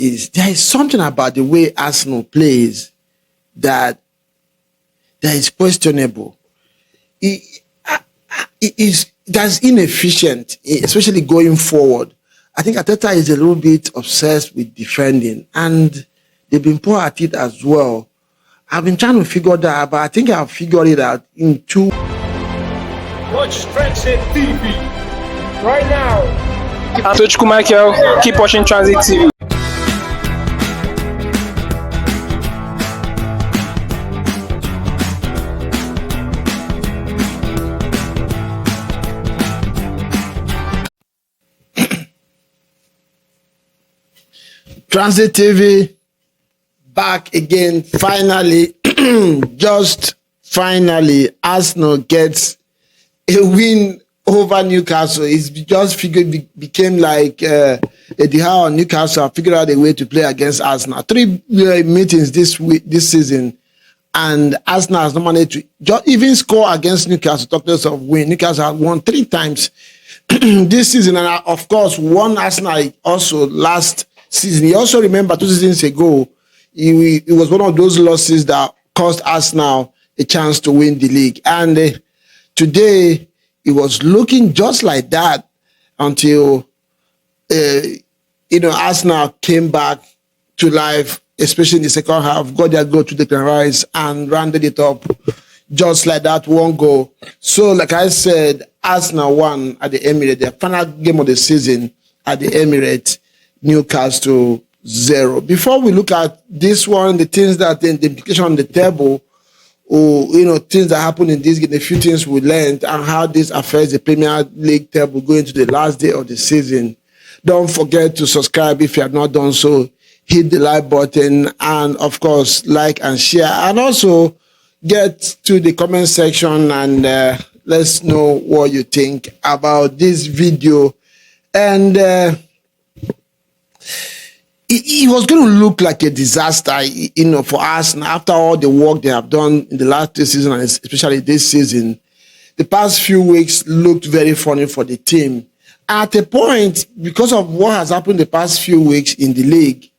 is there is something about the way Arsenal plays that is questionable. That's inefficient, especially going forward. I think Arteta is a little bit obsessed with defending, and they've been poor at it as well. I've been trying to figure that out, but I think I've figured it out in two. Watch Transit TV right now. I'm Mikel. Keep watching Transit TV. Transit TV back again. Finally, just finally, Arsenal gets a win over Newcastle. It's just became like Eddie Howe and Newcastle have figured out a way to play against Arsenal. 3 meetings this season, and Arsenal has not managed to just even score against Newcastle. Talk less of win. Newcastle have won 3 times this season, and of course, won Arsenal also last season. You also remember 2 seasons ago, it was one of those losses that cost Arsenal a chance to win the league. And today, it was looking just like that until, Arsenal came back to life, especially in the second half, got their goal to Declan Rice and rounded it up just like that, 1 goal. So, like I said, Arsenal won at the Emirates, their final game of the season at the Emirates. Newcastle 0. Before we look at this one, the things that the implication on the table, or things that happen in this game, a few things we learned, and how this affects the Premier League table going to the last day of the season. Don't forget to subscribe if you have not done so. Hit the like button, and of course, like and share, and also get to the comment section and let's know what you think about this video. And it was going to look like a disaster, for Arsenal after all the work they have done in the last 2 seasons, and especially this season. The past few weeks looked very funny for the team. At a point, because of what has happened the past few weeks in the league,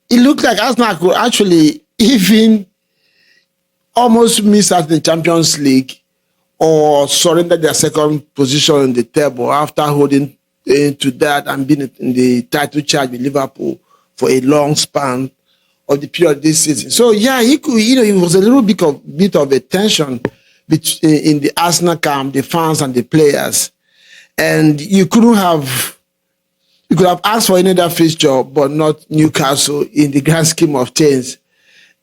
it looked like Arsenal could actually even almost miss out the Champions League or surrender their second position in the table after holding into that and being in the title charge with Liverpool for a long span of the period this season. So yeah, he could, it was a little bit of a tension in the Arsenal camp, the fans and the players, and you could have asked for another fixture, but not Newcastle in the grand scheme of things.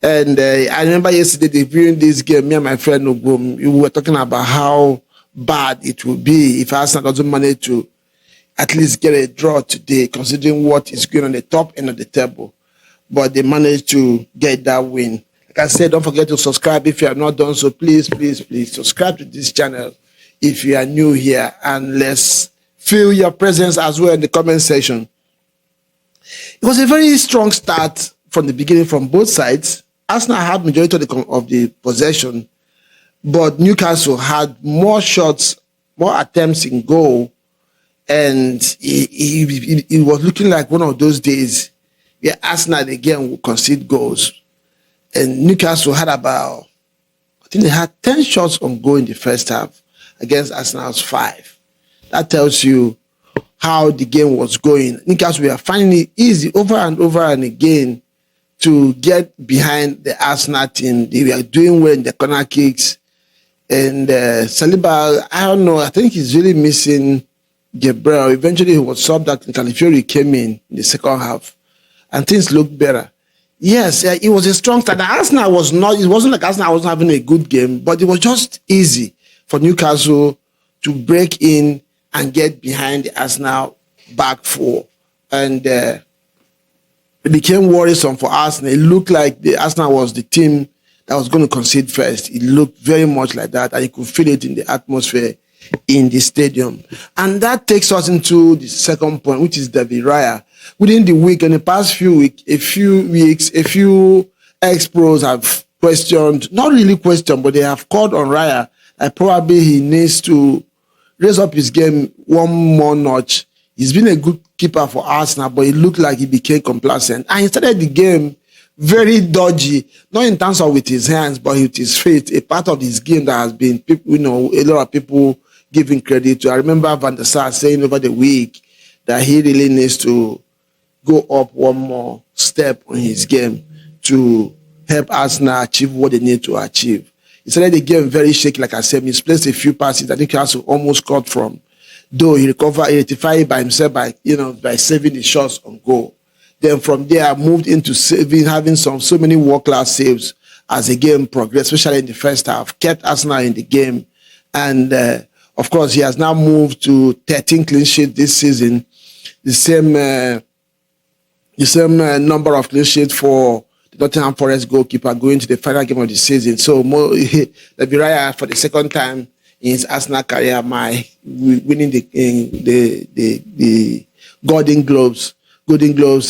And I remember yesterday viewing this game, me and my friend Ogum, we were talking about how bad it would be if Arsenal doesn't manage to at least get a draw today, considering what is going on the top end of the table. But they managed to get that win. Like I said, don't forget to subscribe if you have not done so. Please, please, please subscribe to this channel if you are new here, and let's feel your presence as well in the comment section. It was a very strong start from the beginning from both sides. Arsenal had majority of the possession, but Newcastle had more shots, more attempts in goal. And it was looking like one of those days where Arsenal again will concede goals. And Newcastle had I think they had 10 shots on goal in the first half against Arsenal's 5. That tells you how the game was going. Newcastle were finding it easy over and over and again to get behind the Arsenal team. They were doing well in the corner kicks. And Saliba, I don't know, I think he's really missing Gabriel. Eventually he was subbed out and Califiori came in the second half and things looked better. Yes, it was a strong start. Arsenal it wasn't like Arsenal wasn't having a good game, but it was just easy for Newcastle to break in and get behind the Arsenal back four. And it became worrisome for Arsenal. It looked like the Arsenal was the team that was going to concede first. It looked very much like that, and you could feel it in the atmosphere in the stadium. And that takes us into the second point, which is David Raya. Within the week, in the past few weeks, a few ex-pros have questioned, not really questioned, but they have called on Raya that probably he needs to raise up his game one more notch. He's been a good keeper for Arsenal, but it looked like he became complacent. And he started the game very dodgy, not in terms of with his hands, but with his feet. A part of this game that has been, people, a lot of people giving credit to. I remember Van der Sar saying over the week that he really needs to go up one more step on his game to help Arsenal achieve what they need to achieve. He started the game very shaky, like I said. Misplaced a few passes. I think he has to almost cut from. Though he recovered, he rectified by himself by saving the shots on goal. Then from there, I moved into having so many world-class saves as the game progressed, especially in the first half, kept Arsenal in the game. And, of course, he has now moved to 13 clean sheets this season, the same number of clean sheets for the Nottingham Forest goalkeeper going to the final game of the season. So, Leviraya, for the second time in his Arsenal career, winning the Golden Globes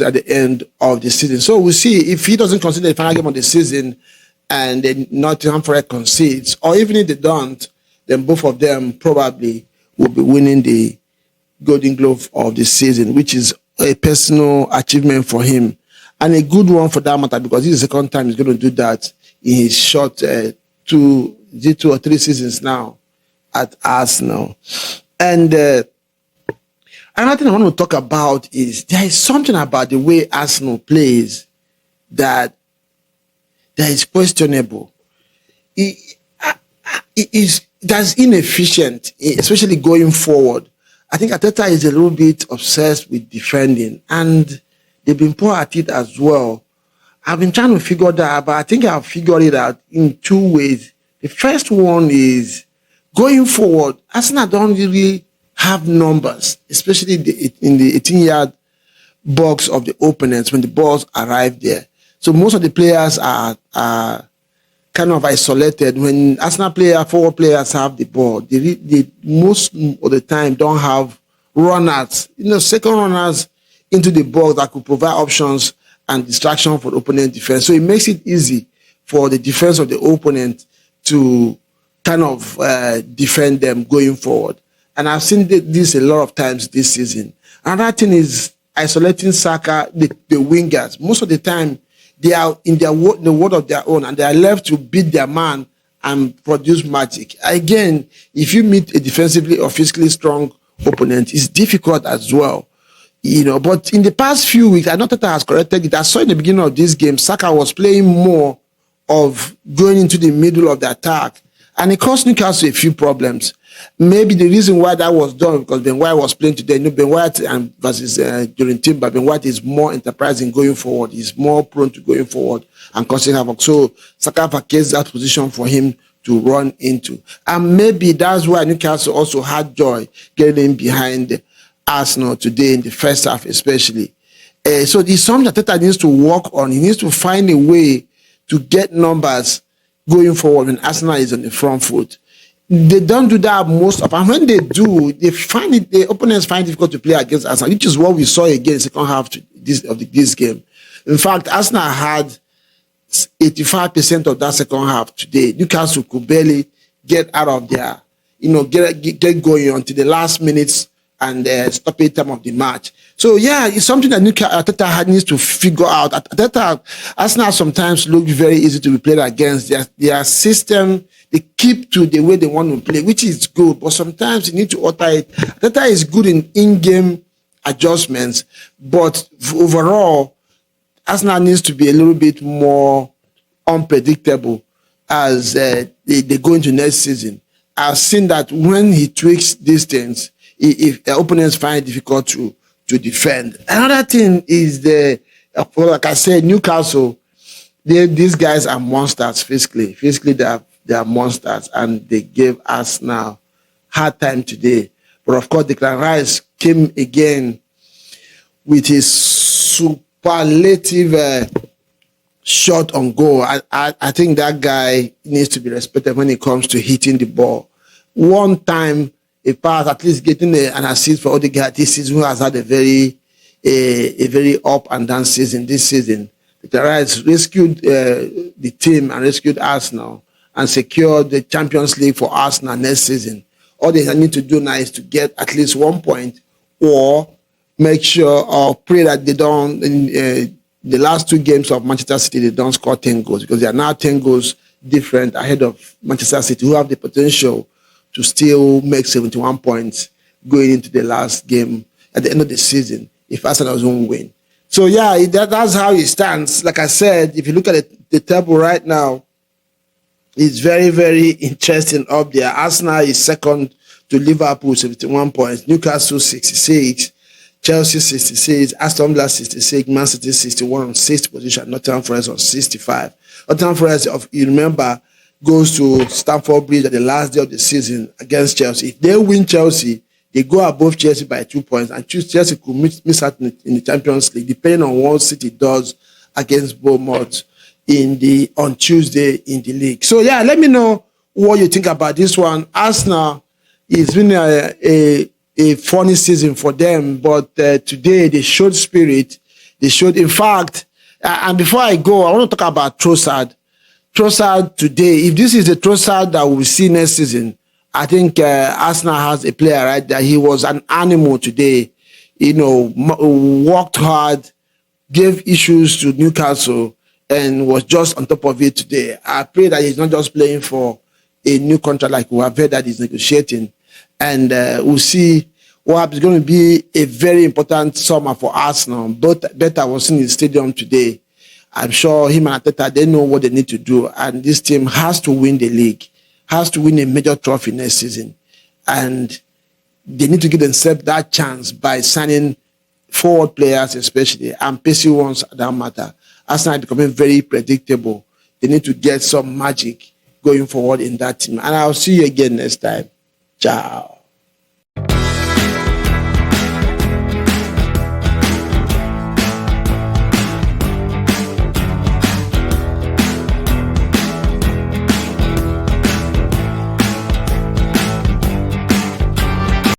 at the end of the season. So we'll see if he doesn't consider the final game of the season and then Nottingham Forest concedes, or even if they don't, then both of them probably will be winning the Golden Glove of the season, which is a personal achievement for him and a good one for that matter, because this is the second time he's going to do that in his short 2 or 3 seasons now at Arsenal. And another thing I want to talk about is there is something about the way Arsenal plays that is questionable. That's inefficient, especially going forward. I think Arteta is a little bit obsessed with defending, and they've been poor at it as well. I've been trying to figure that out, but I think I've figured it out in 2 ways. The first one is going forward, Arsenal don't really have numbers, especially in the 18-yard box of the opponents when the balls arrive there. So most of the players are kind of isolated. When Arsenal forward players have the ball, they most of the time don't have runners, second runners into the box that could provide options and distraction for the opponent defense. So it makes it easy for the defense of the opponent to kind of defend them going forward. And I've seen this a lot of times this season. Another thing is isolating Saka, the wingers. Most of the time, they are in the world of their own, and they are left to beat their man and produce magic. Again, if you meet a defensively or physically strong opponent, it's difficult as well. But in the past few weeks, I know that has corrected it. I saw in the beginning of this game, Saka was playing more of going into the middle of the attack, and it caused Newcastle a few problems. Maybe the reason why that was done because Ben White was playing today. Ben White versus during Timber. Ben White is more enterprising going forward. He's more prone to going forward and causing havoc. So Saka vacates that position for him to run into. And maybe that's why Newcastle also had joy getting in behind Arsenal today in the first half, especially. So it's something that Arteta needs to work on. He needs to find a way to get numbers going forward when Arsenal is on the front foot. They don't do that most of, and when they do, the opponents find it difficult to play against Arsenal, which is what we saw again in the second half of this game. In fact, Arsenal had 85% of that second half today. Newcastle could barely get out of their, get going until the last minutes and stoppage time of the match. So yeah, it's something that Arteta needs to figure out. Arsenal sometimes look very easy to be played against. Their system, they keep to the way they want to play, which is good. But sometimes you need to alter it. Arteta is good in-game adjustments, but overall, Arsenal needs to be a little bit more unpredictable as they go into next season. I've seen that when he tweaks these things, if the opponents find it difficult to defend. Another thing is like I said, Newcastle, these guys are monsters physically. Physically, they are monsters, and they gave us now hard time today. But of course, Declan Rice came again with his superlative shot on goal. I think that guy needs to be respected when it comes to hitting the ball. One time, a pass, at least getting an assist for Odegaard this season, who has had a very up and down season this season. Declan Rice rescued the team and rescued Arsenal and secured the Champions League for Arsenal next season. All they need to do now is to get at least 1 point or make sure or pray that they don't, in the last 2 games of Manchester City, they don't score 10 goals, because they are now 10 goals different ahead of Manchester City, who have the potential to still make 71 points going into the last game at the end of the season if Arsenal doesn't win. So, yeah, that's how it stands. Like I said, if you look at the table right now, it's very, very interesting up there. Arsenal is second to Liverpool, 71 points. Newcastle, 66. Chelsea, 66. Aston Villa, 66. Man City, 61 on 6th position. Nottingham Forest on 65. Nottingham Forest, you remember, goes to Stamford Bridge at the last day of the season against Chelsea. If they win Chelsea, they go above Chelsea by 2 points, and Chelsea could miss out in the Champions League, depending on what City does against Bournemouth on Tuesday in the league. So, yeah, let me know what you think about this one. Arsenal, it's been a funny season for them, but today they showed spirit. They showed, in fact, and before I go, I want to talk about Trossard. Trossard today, if this is the Trossard that we'll see next season, I think Arsenal has a player right there. He was an animal today, worked hard, gave issues to Newcastle, and was just on top of it today. I pray that he's not just playing for a new contract like we have heard that he's negotiating. And we'll see what happens. It's going to be a very important summer for Arsenal. Beta was in the stadium today. I'm sure him and Arteta, they know what they need to do. And this team has to win the league, has to win a major trophy next season. And they need to give themselves that chance by signing forward players especially, and pacey ones that matter. Arsenal is becoming very predictable. They need to get some magic going forward in that team. And I'll see you again next time. Ciao.